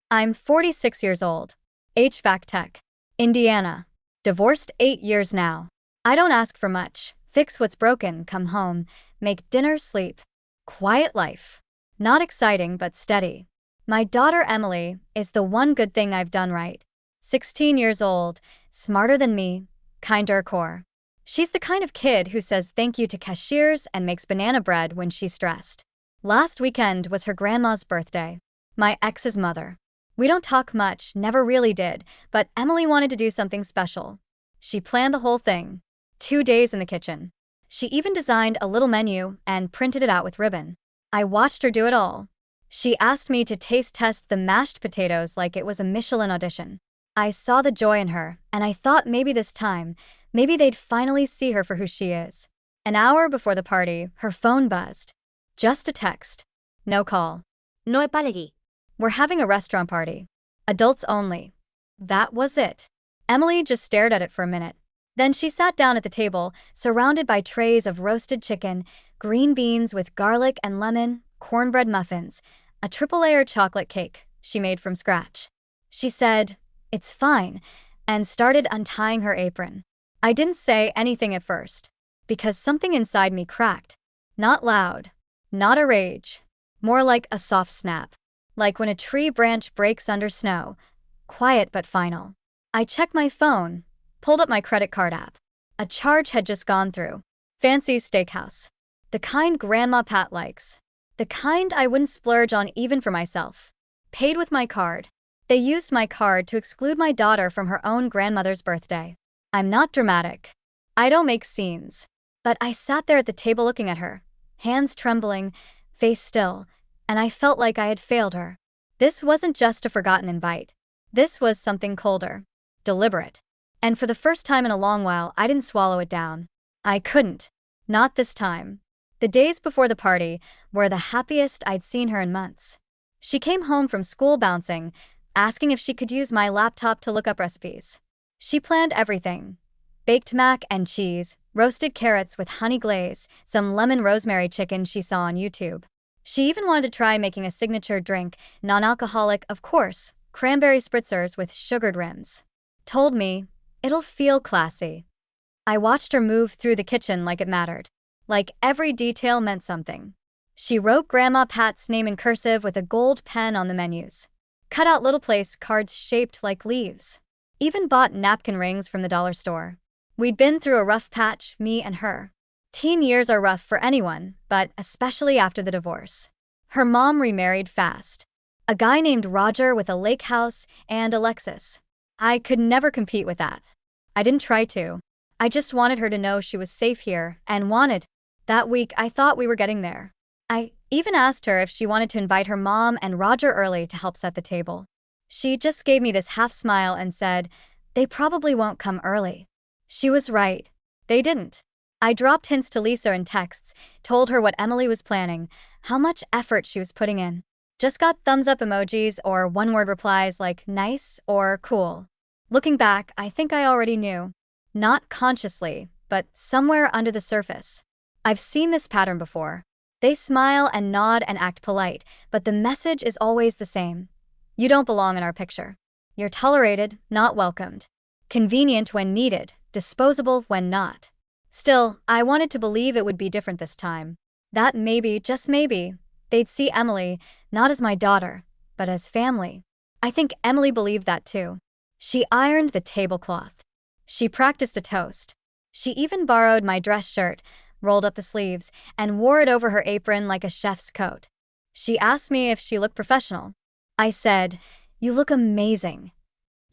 I'm 46 years old. HVAC tech. Indiana. Divorced 8 years now. I don't ask for much. Fix what's broken, come home, make dinner, sleep. Quiet life. Not exciting but steady. My daughter Emily is the one good thing I've done right. 16 years old, smarter than me, kinder core. She's the kind of kid who says thank you to cashiers and makes banana bread when she's stressed. Last weekend was her grandma's birthday. My ex's mother. We don't talk much, never really did, but Emily wanted to do something special. She planned the whole thing. 2 days in the kitchen. She even designed a little menu and printed it out with ribbon. I watched her do it all. She asked me to taste test the mashed potatoes like it was a Michelin audition. I saw the joy in her, and I thought maybe this time, maybe they'd finally see her for who she is. An hour before the party, her phone buzzed. Just a text. No call. No apology. We're having a restaurant party. Adults only. That was it. Emily just stared at it for a minute. Then she sat down at the table, surrounded by trays of roasted chicken, green beans with garlic and lemon, cornbread muffins, a triple-layer chocolate cake she made from scratch. She said, "It's fine," and started untying her apron. I didn't say anything at first, because something inside me cracked. Not loud, not a rage, more like a soft snap. Like when a tree branch breaks under snow. Quiet but final. I checked my phone, pulled up my credit card app. A charge had just gone through. Fancy steakhouse. The kind Grandma Pat likes. The kind I wouldn't splurge on even for myself. Paid with my card. They used my card to exclude my daughter from her own grandmother's birthday. I'm not dramatic. I don't make scenes. But I sat there at the table looking at her, hands trembling, face still, and I felt like I had failed her. This wasn't just a forgotten invite. This was something colder, deliberate. And for the first time in a long while, I didn't swallow it down. I couldn't. Not this time. The days before the party were the happiest I'd seen her in months. She came home from school bouncing, asking if she could use my laptop to look up recipes. She planned everything. Baked mac and cheese, roasted carrots with honey glaze, some lemon rosemary chicken she saw on YouTube. She even wanted to try making a signature drink, non-alcoholic, of course, cranberry spritzers with sugared rims. Told me, it'll feel classy. I watched her move through the kitchen like it mattered. Like every detail meant something. She wrote Grandma Pat's name in cursive with a gold pen on the menus. Cut out little place cards shaped like leaves. Even bought napkin rings from the dollar store. We'd been through a rough patch, me and her. Teen years are rough for anyone, but especially after the divorce. Her mom remarried fast. A guy named Roger with a lake house and a Lexus. I could never compete with that. I didn't try to. I just wanted her to know she was safe here and wanted. That week, I thought we were getting there. I even asked her if she wanted to invite her mom and Roger early to help set the table. She just gave me this half smile and said, "They probably won't come early." She was right. They didn't. I dropped hints to Lisa in texts, told her what Emily was planning, how much effort she was putting in. Just got thumbs up emojis or one-word replies like nice or cool. Looking back, I think I already knew. Not consciously, but somewhere under the surface. I've seen this pattern before. They smile and nod and act polite, but the message is always the same. You don't belong in our picture. You're tolerated, not welcomed. Convenient when needed, disposable when not. Still, I wanted to believe it would be different this time. That maybe, just maybe, they'd see Emily, not as my daughter, but as family. I think Emily believed that too. She ironed the tablecloth. She practiced a toast. She even borrowed my dress shirt, rolled up the sleeves, and wore it over her apron like a chef's coat. She asked me if she looked professional. I said, "You look amazing."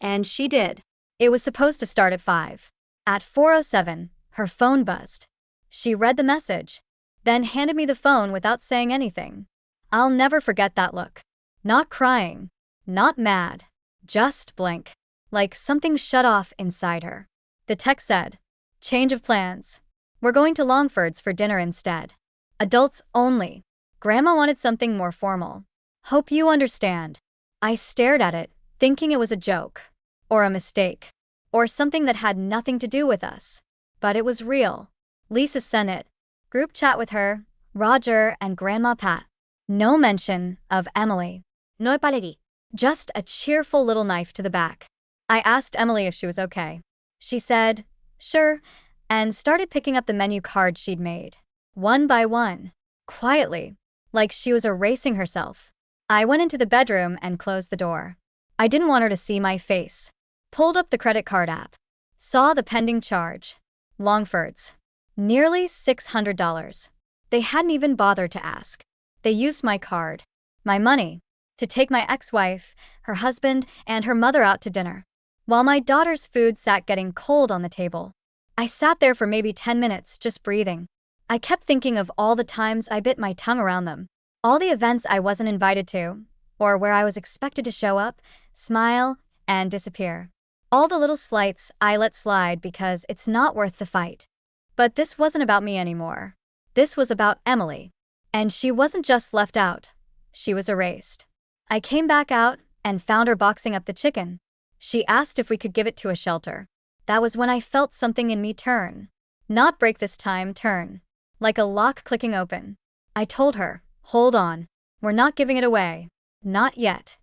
And she did. It was supposed to start at 5. At 4:07, her phone buzzed. She read the message, then handed me the phone without saying anything. I'll never forget that look. Not crying, not mad, just blank, like something shut off inside her. The text said, "Change of plans. We're going to Longford's for dinner instead. Adults only. Grandma wanted something more formal. Hope you understand." I stared at it, thinking it was a joke, or a mistake, or something that had nothing to do with us. But it was real. Lisa sent it. Group chat with her, Roger, and Grandma Pat. No mention of Emily. No apology. Just a cheerful little knife to the back. I asked Emily if she was okay. She said, sure, and started picking up the menu cards she'd made. One by one. Quietly. Like she was erasing herself. I went into the bedroom and closed the door. I didn't want her to see my face. Pulled up the credit card app. Saw the pending charge. Longford's. Nearly $600. They hadn't even bothered to ask. They used my card. My money. To take my ex-wife, her husband, and her mother out to dinner. While my daughter's food sat getting cold on the table. I sat there for maybe 10 minutes, just breathing. I kept thinking of all the times I bit my tongue around them. All the events I wasn't invited to, or where I was expected to show up, smile, and disappear. All the little slights I let slide because it's not worth the fight. But this wasn't about me anymore. This was about Emily. And she wasn't just left out. She was erased. I came back out and found her boxing up the chicken. She asked if we could give it to a shelter. That was when I felt something in me turn. Not break this time, turn. Like a lock clicking open. I told her, hold on. We're not giving it away. Not yet.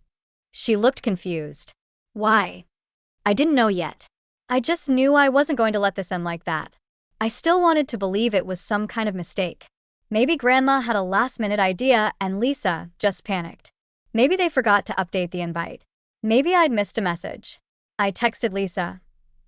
She looked confused. Why? I didn't know yet. I just knew I wasn't going to let this end like that. I still wanted to believe it was some kind of mistake. Maybe Grandma had a last-minute idea and Lisa just panicked. Maybe they forgot to update the invite. Maybe I'd missed a message. I texted Lisa.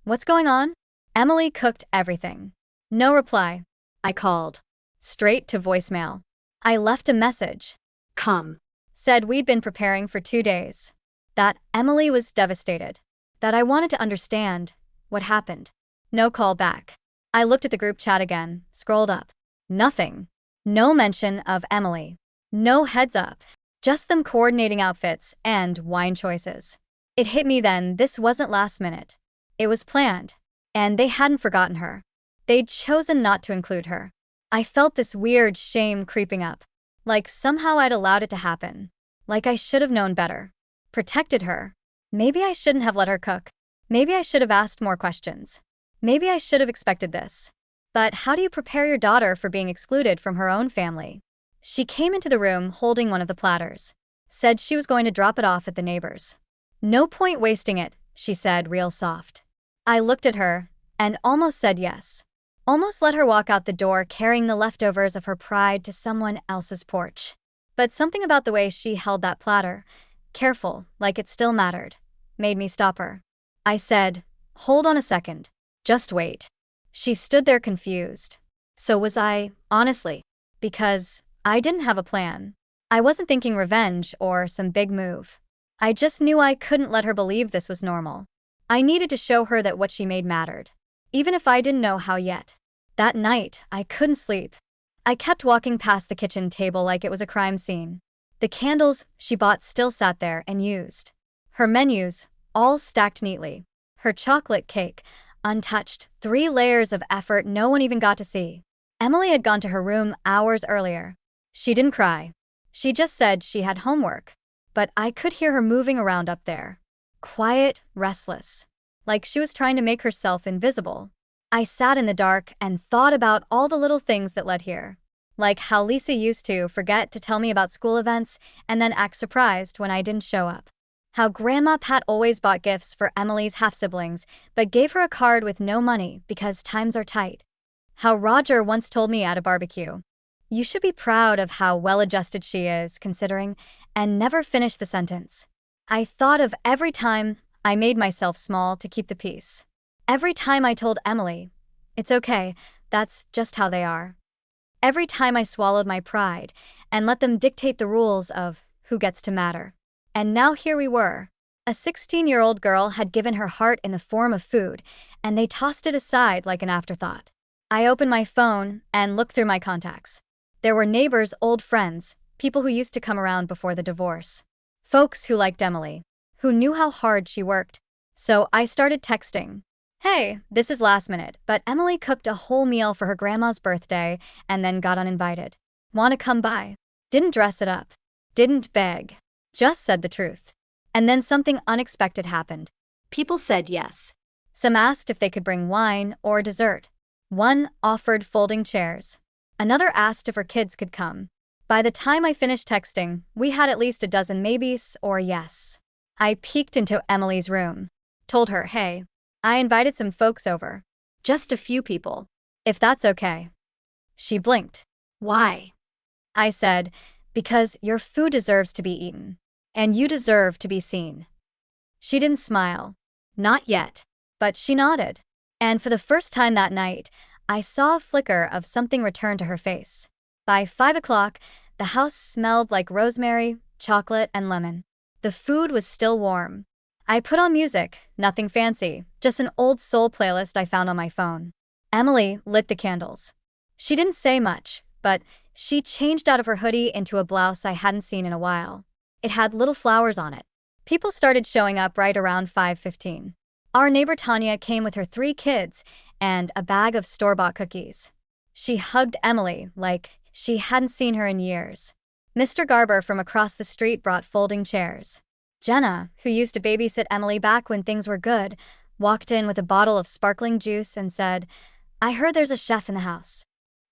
What's going on? Emily cooked everything. No reply. I called. Straight to voicemail. I left a message. Come. Said we'd been preparing for 2 days. That Emily was devastated. That I wanted to understand what happened. No call back. I looked at the group chat again, scrolled up. Nothing. No mention of Emily. No heads up. Just them coordinating outfits and wine choices. It hit me then this wasn't last minute. It was planned. And they hadn't forgotten her. They'd chosen not to include her. I felt this weird shame creeping up. Like somehow I'd allowed it to happen. Like I should have known better. Protected her. Maybe I shouldn't have let her cook. Maybe I should have asked more questions. Maybe I should have expected this. But how do you prepare your daughter for being excluded from her own family? She came into the room holding one of the platters. Said she was going to drop it off at the neighbors. No point wasting it, she said real soft. I looked at her and almost said yes. Almost let her walk out the door carrying the leftovers of her pride to someone else's porch. But something about the way she held that platter, careful, like it still mattered, made me stop her. I said, hold on a second. Just wait. She stood there confused. So was I, honestly, because I didn't have a plan. I wasn't thinking revenge or some big move. I just knew I couldn't let her believe this was normal. I needed to show her that what she made mattered, even if I didn't know how yet. That night, I couldn't sleep. I kept walking past the kitchen table like it was a crime scene. The candles she bought still sat there and used. Her menus, all stacked neatly. Her chocolate cake, untouched, 3 layers of effort no one even got to see. Emily had gone to her room hours earlier. She didn't cry. She just said she had homework. But I could hear her moving around up there. Quiet, restless. Like she was trying to make herself invisible. I sat in the dark and thought about all the little things that led here. Like how Lisa used to forget to tell me about school events and then act surprised when I didn't show up. How Grandma Pat always bought gifts for Emily's half-siblings, but gave her a card with no money because times are tight. How Roger once told me at a barbecue, "You should be proud of how well-adjusted she is, considering," and never finished the sentence. I thought of every time I made myself small to keep the peace. Every time I told Emily, it's okay, that's just how they are. Every time I swallowed my pride and let them dictate the rules of who gets to matter. And now here we were. A 16-year-old girl had given her heart in the form of food, and they tossed it aside like an afterthought. I opened my phone and looked through my contacts. There were neighbors, old friends, people who used to come around before the divorce. Folks who liked Emily, who knew how hard she worked. So I started texting. Hey, this is last minute, but Emily cooked a whole meal for her grandma's birthday and then got uninvited. Wanna come by? Didn't dress it up. Didn't beg. Just said the truth. And then something unexpected happened. People said yes. Some asked if they could bring wine or dessert. One offered folding chairs. Another asked if her kids could come. By the time I finished texting, we had at least a dozen maybes or yes. I peeked into Emily's room, told her, hey, I invited some folks over. Just a few people. If that's okay. She blinked. Why? I said, because your food deserves to be eaten. And you deserve to be seen. She didn't smile. Not yet. But she nodded. And for the first time that night, I saw a flicker of something return to her face. By 5 o'clock, the house smelled like rosemary, chocolate, and lemon. The food was still warm. I put on music, nothing fancy, just an old soul playlist I found on my phone. Emily lit the candles. She didn't say much, but she changed out of her hoodie into a blouse I hadn't seen in a while. It had little flowers on it. People started showing up right around 5:15. Our neighbor Tanya came with her 3 kids and a bag of store-bought cookies. She hugged Emily like she hadn't seen her in years. Mr. Garber from across the street brought folding chairs. Jenna, who used to babysit Emily back when things were good, walked in with a bottle of sparkling juice and said, I heard there's a chef in the house.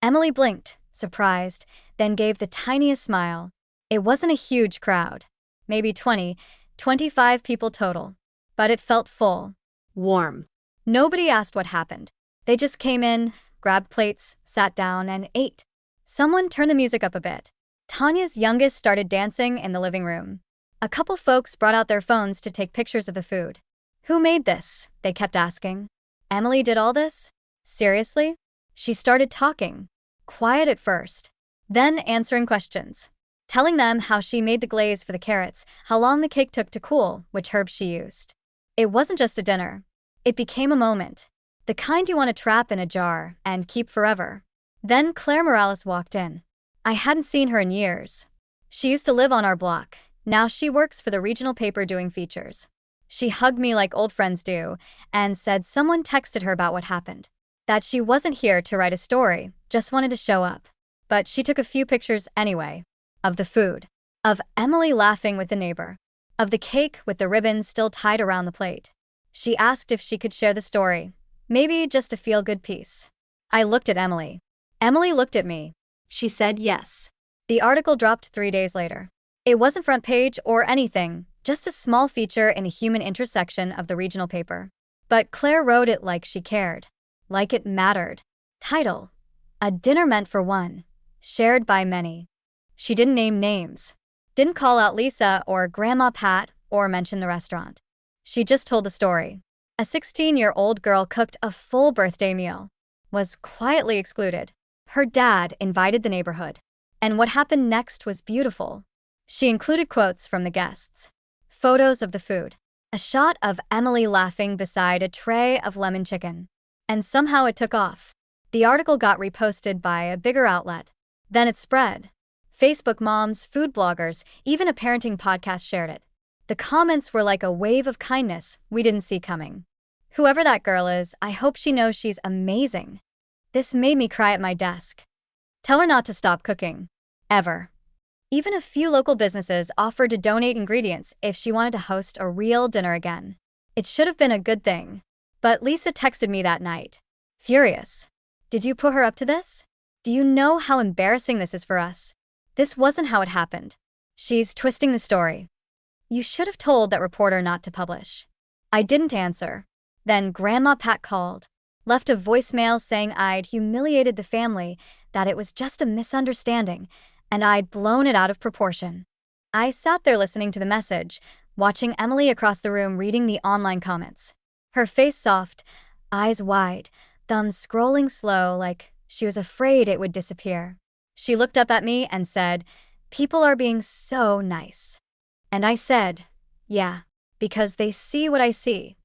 Emily blinked, surprised, then gave the tiniest smile. It wasn't a huge crowd. Maybe 20, 25 people total. But it felt full. Warm. Nobody asked what happened. They just came in, grabbed plates, sat down, and ate. Someone turned the music up a bit. Tanya's youngest started dancing in the living room. A couple folks brought out their phones to take pictures of the food. Who made this? They kept asking. Emily did all this? Seriously? She started talking. Quiet at first. Then answering questions. Telling them how she made the glaze for the carrots, how long the cake took to cool, which herbs she used. It wasn't just a dinner. It became a moment. The kind you want to trap in a jar and keep forever. Then Claire Morales walked in. I hadn't seen her in years. She used to live on our block. Now she works for the regional paper doing features. She hugged me like old friends do and said someone texted her about what happened. That she wasn't here to write a story, just wanted to show up. But she took a few pictures anyway. Of the food. Of Emily laughing with the neighbor. Of the cake with the ribbons still tied around the plate. She asked if she could share the story. Maybe just a feel-good piece. I looked at Emily. Emily looked at me. She said yes. The article dropped 3 days later. It wasn't front page or anything, just a small feature in the human interest section of the regional paper. But Claire wrote it like she cared. Like it mattered. Title: A Dinner Meant for One. Shared by many. She didn't name names. Didn't call out Lisa or Grandma Pat or mention the restaurant. She just told the story. A 16-year-old girl cooked a full birthday meal. Was quietly excluded. Her dad invited the neighborhood. And what happened next was beautiful. She included quotes from the guests. Photos of the food. A shot of Emily laughing beside a tray of lemon chicken. And somehow it took off. The article got reposted by a bigger outlet. Then it spread. Facebook moms, food bloggers, even a parenting podcast shared it. The comments were like a wave of kindness we didn't see coming. Whoever that girl is, I hope she knows she's amazing. This made me cry at my desk. Tell her not to stop cooking. Ever. Even a few local businesses offered to donate ingredients if she wanted to host a real dinner again. It should have been a good thing. But Lisa texted me that night. Furious. Did you put her up to this? Do you know how embarrassing this is for us? This wasn't how it happened. She's twisting the story. You should have told that reporter not to publish. I didn't answer. Then Grandma Pat called. Left a voicemail saying I'd humiliated the family, that it was just a misunderstanding, and I'd blown it out of proportion. I sat there listening to the message, watching Emily across the room reading the online comments. Her face soft, eyes wide, thumbs scrolling slow like she was afraid it would disappear. She looked up at me and said, "People are being so nice." And I said, "Yeah, because they see what I see."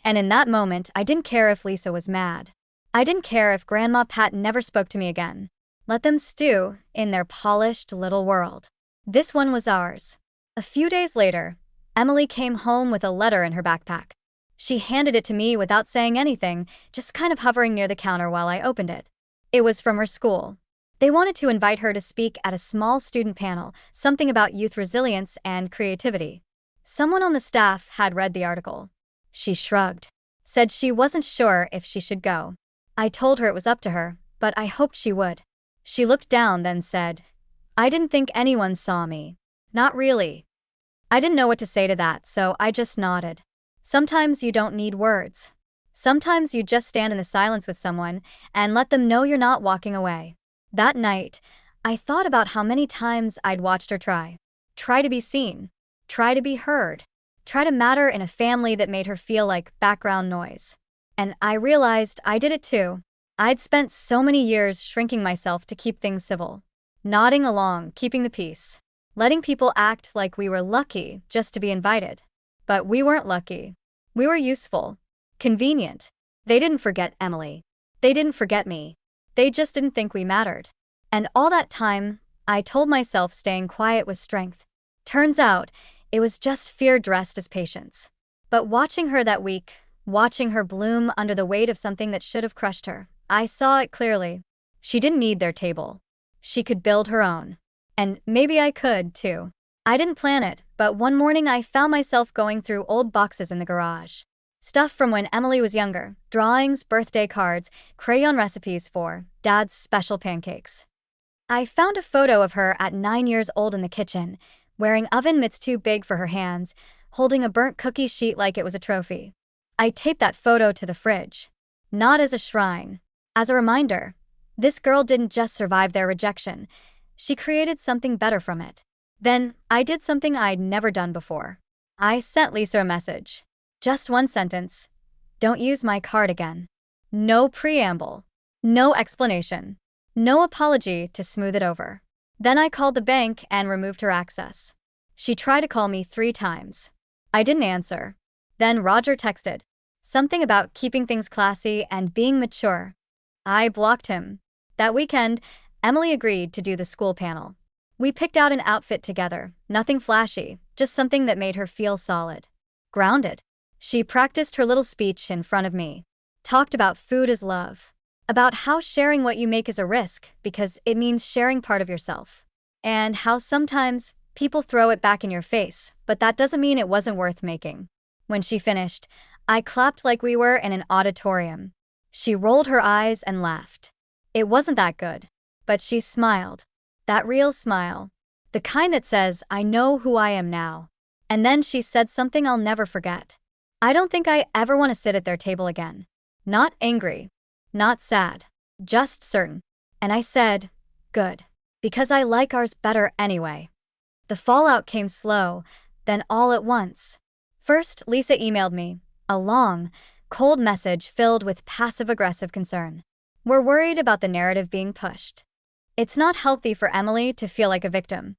And in that moment, I didn't care if Lisa was mad. I didn't care if Grandma Pat never spoke to me again. Let them stew in their polished little world. This one was ours. A few days later, Emily came home with a letter in her backpack. She handed it to me without saying anything, just kind of hovering near the counter while I opened it. It was from her school. They wanted to invite her to speak at a small student panel, something about youth resilience and creativity. Someone on the staff had read the article. She shrugged, said she wasn't sure if she should go. I told her it was up to her, but I hoped she would. She looked down, then said, "I didn't think anyone saw me. Not really." I didn't know what to say to that, so I just nodded. Sometimes you don't need words. Sometimes you just stand in the silence with someone and let them know you're not walking away. That night, I thought about how many times I'd watched her try. Try to be seen. Try to be heard. Try to matter in a family that made her feel like background noise. And I realized I did it too. I'd spent so many years shrinking myself to keep things civil. Nodding along, keeping the peace. Letting people act like we were lucky just to be invited. But we weren't lucky. We were useful. Convenient. They didn't forget Emily. They didn't forget me. They just didn't think we mattered. And all that time, I told myself staying quiet was strength. Turns out, it was just fear dressed as patience. But watching her that week, watching her bloom under the weight of something that should have crushed her, I saw it clearly. She didn't need their table. She could build her own. And maybe I could, too. I didn't plan it, but one morning I found myself going through old boxes in the garage. Stuff from when Emily was younger, drawings, birthday cards, crayon recipes for Dad's special pancakes. I found a photo of her at 9 years old in the kitchen, wearing oven mitts too big for her hands, holding a burnt cookie sheet like it was a trophy. I taped that photo to the fridge. Not as a shrine. As a reminder, this girl didn't just survive their rejection. She created something better from it. Then, I did something I'd never done before. I sent Lisa a message. Just one sentence. Don't use my card again. No preamble. No explanation. No apology to smooth it over. Then I called the bank and removed her access. She tried to call me 3 times. I didn't answer. Then Roger texted. Something about keeping things classy and being mature. I blocked him. That weekend, Emily agreed to do the school panel. We picked out an outfit together, nothing flashy, just something that made her feel solid. Grounded. She practiced her little speech in front of me. Talked about food as love. About how sharing what you make is a risk because it means sharing part of yourself. And how sometimes people throw it back in your face, but that doesn't mean it wasn't worth making. When she finished, I clapped like we were in an auditorium. She rolled her eyes and laughed. It wasn't that good, but she smiled. That real smile. The kind that says, I know who I am now. And then she said something I'll never forget. I don't think I ever want to sit at their table again. Not angry. Not sad. Just certain. And I said, good. Because I like ours better anyway. The fallout came slow, then all at once. First, Lisa emailed me. A long, cold message filled with passive-aggressive concern. We're worried about the narrative being pushed. It's not healthy for Emily to feel like a victim.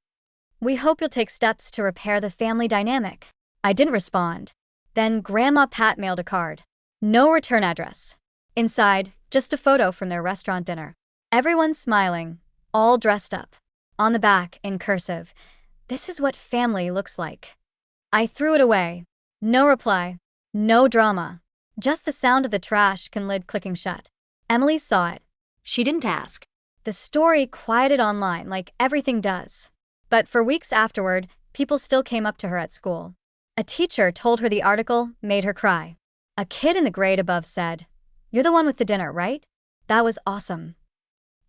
We hope you'll take steps to repair the family dynamic. I didn't respond. Then Grandma Pat mailed a card. No return address. Inside, just a photo from their restaurant dinner. Everyone smiling, all dressed up. On the back, in cursive, this is what family looks like. I threw it away. No reply. No drama. Just the sound of the trash can lid clicking shut. Emily saw it. She didn't ask. The story quieted online like everything does. But for weeks afterward, people still came up to her at school. A teacher told her the article made her cry. A kid in the grade above said, "You're the one with the dinner, right?" That was awesome.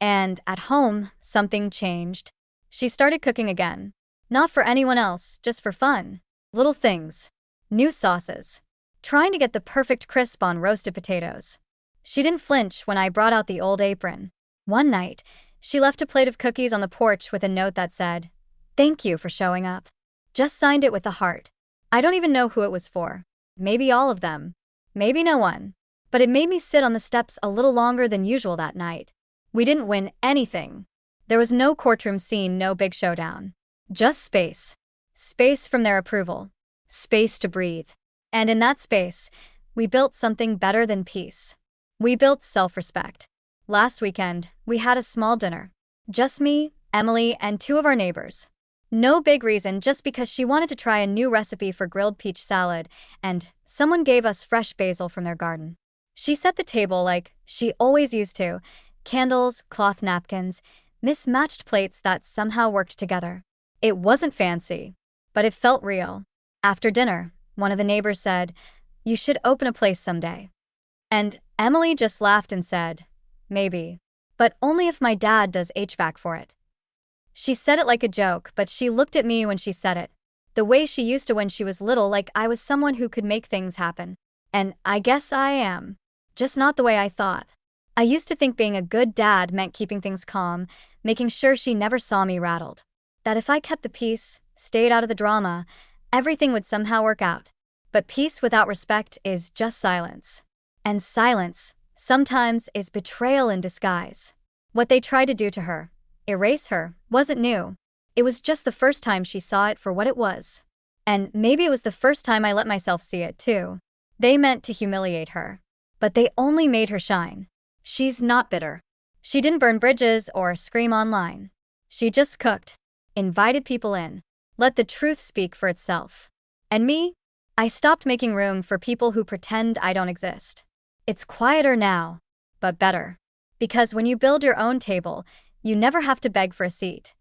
And at home, something changed. She started cooking again. Not for anyone else, just for fun. Little things. New sauces. Trying to get the perfect crisp on roasted potatoes. She didn't flinch when I brought out the old apron. One night, she left a plate of cookies on the porch with a note that said, "Thank you for showing up." Just signed it with a heart. I don't even know who it was for. Maybe all of them. Maybe no one. But it made me sit on the steps a little longer than usual that night. We didn't win anything. There was no courtroom scene, no big showdown. Just space. Space from their approval. Space to breathe. And in that space, we built something better than peace. We built self-respect. Last weekend, we had a small dinner. Just me, Emily, and 2 of our neighbors. No big reason, just because she wanted to try a new recipe for grilled peach salad, and someone gave us fresh basil from their garden. She set the table like she always used to. Candles, cloth napkins, mismatched plates that somehow worked together. It wasn't fancy, but it felt real. After dinner, one of the neighbors said, "You should open a place someday." And Emily just laughed and said, "Maybe. But only if my dad does HVAC for it." She said it like a joke, but she looked at me when she said it. The way she used to when she was little, like I was someone who could make things happen. And I guess I am. Just not the way I thought. I used to think being a good dad meant keeping things calm, making sure she never saw me rattled. That if I kept the peace, stayed out of the drama, everything would somehow work out. But peace without respect is just silence. And silence, sometimes, is betrayal in disguise. What they tried to do to her, erase her, wasn't new. It was just the first time she saw it for what it was. And maybe it was the first time I let myself see it too. They meant to humiliate her. But they only made her shine. She's not bitter. She didn't burn bridges or scream online. She just cooked, invited people in, let the truth speak for itself. And me? I stopped making room for people who pretend I don't exist. It's quieter now, but better. Because when you build your own table, you never have to beg for a seat.